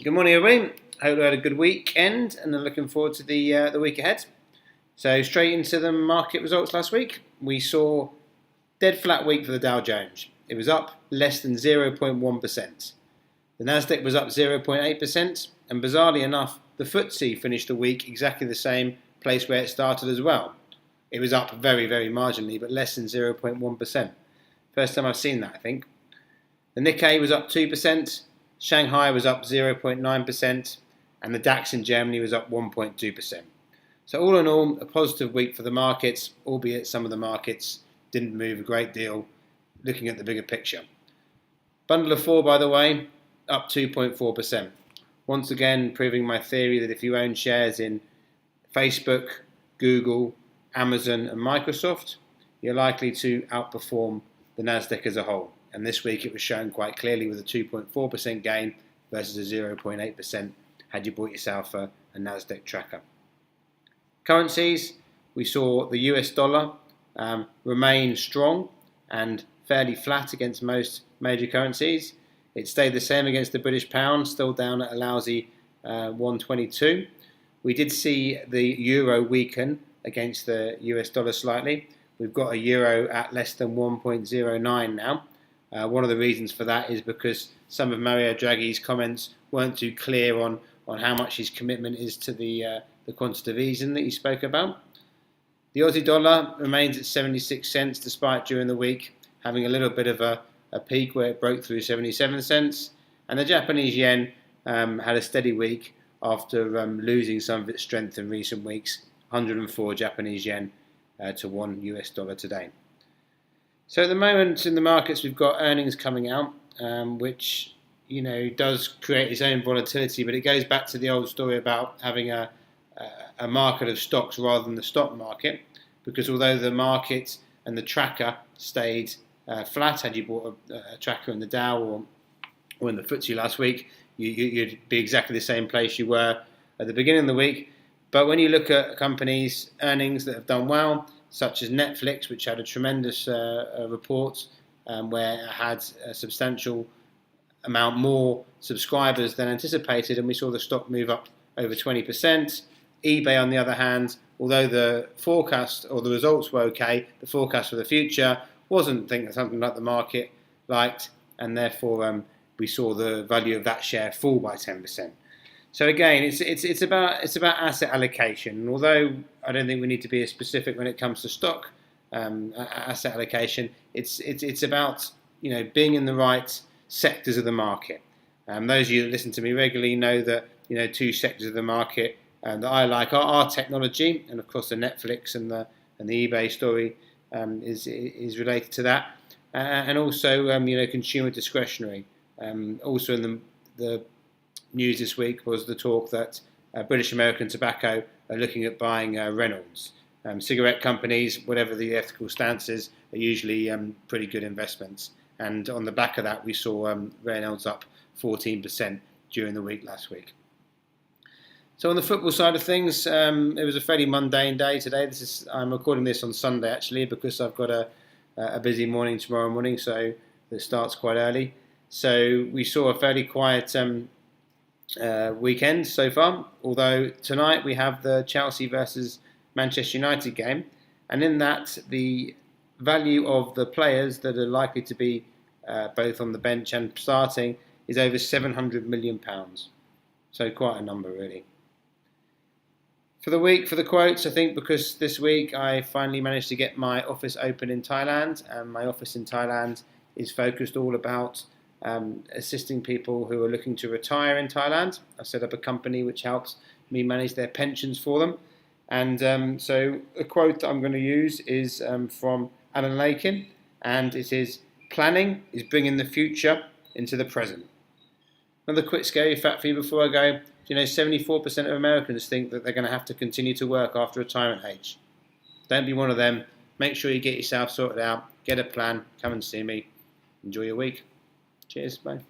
Good morning, everybody. Hope you had a good weekend and are looking forward to the week ahead. So straight into the market results last week. We saw dead flat week for the Dow Jones. It was up less than 0.1%. The Nasdaq was up 0.8%, and bizarrely enough, the FTSE finished the week exactly the same place where it started as well. It was up very, very marginally, but less than 0.1%. First time I've seen that, I think. The Nikkei was up 2%. Shanghai was up 0.9%, and the DAX in Germany was up 1.2%. So all in all, a positive week for the markets, albeit some of the markets didn't move a great deal, looking at the bigger picture. Bundle of four, by the way, up 2.4%. Once again, proving my theory that if you own shares in Facebook, Google, Amazon, and Microsoft, you're likely to outperform the Nasdaq as a whole. And this week it was shown quite clearly with a 2.4% gain versus a 0.8% had you bought yourself a Nasdaq tracker. Currencies, we saw the US dollar remain strong and fairly flat against most major currencies. It stayed the same against the British pound, still down at a lousy 122. We did see the euro weaken against the US dollar slightly. We've got a euro at less than 1.09 now. One of the reasons for that is because some of Mario Draghi's comments weren't too clear on how much his commitment is to the quantitative easing that he spoke about. The Aussie dollar remains at 76 cents despite during the week having a little bit of a peak where it broke through 77 cents. And the Japanese yen had a steady week after losing some of its strength in recent weeks, 104 Japanese yen to $1 US today. So at the moment in the markets we've got earnings coming out, which does create its own volatility, but it goes back to the old story about having a market of stocks rather than the stock market, because although the market and the tracker stayed flat, had you bought a tracker in the Dow or in the FTSE last week, you'd be exactly the same place you were at the beginning of the week. But when you look at companies' earnings that have done well, such as Netflix, which had a tremendous report where it had a substantial amount more subscribers than anticipated, and we saw the stock move up over 20%. eBay, on the other hand, although the forecast or the results were okay, the forecast for the future wasn't something like the market liked, and therefore we saw the value of that share fall by 10%. So again, it's about asset allocation. And although I don't think we need to be as specific when it comes to stock asset allocation, it's about being in the right sectors of the market. Those of you that listen to me regularly know that two sectors of the market that I like are technology, and of course the Netflix and the eBay story is related to that, and also consumer discretionary. Also in the news this week was the talk that British American Tobacco are looking at buying Reynolds. Cigarette companies, whatever the ethical stance is, are usually pretty good investments. And on the back of that, we saw Reynolds up 14% during the week last week. So on the football side of things, it was a fairly mundane day today. I'm recording this on Sunday actually because I've got a busy morning tomorrow morning, so it starts quite early. So we saw a fairly quiet weekend so far, although tonight we have the Chelsea versus Manchester United game, and in that the value of the players that are likely to be both on the bench and starting is over £700 million. So quite a number really. For the week, for the quotes, I think because this week I finally managed to get my office open in Thailand, and my office in Thailand is focused all about assisting people who are looking to retire in Thailand. I've set up a company which helps me manage their pensions for them. And so a quote that I'm going to use is from Alan Lakin, and it is, "Planning is bringing the future into the present." Another quick scary fact for you before I go. 74% of Americans think that they're going to have to continue to work after retirement age. Don't be one of them. Make sure you get yourself sorted out, get a plan, come and see me. Enjoy your week. Cheers, bye.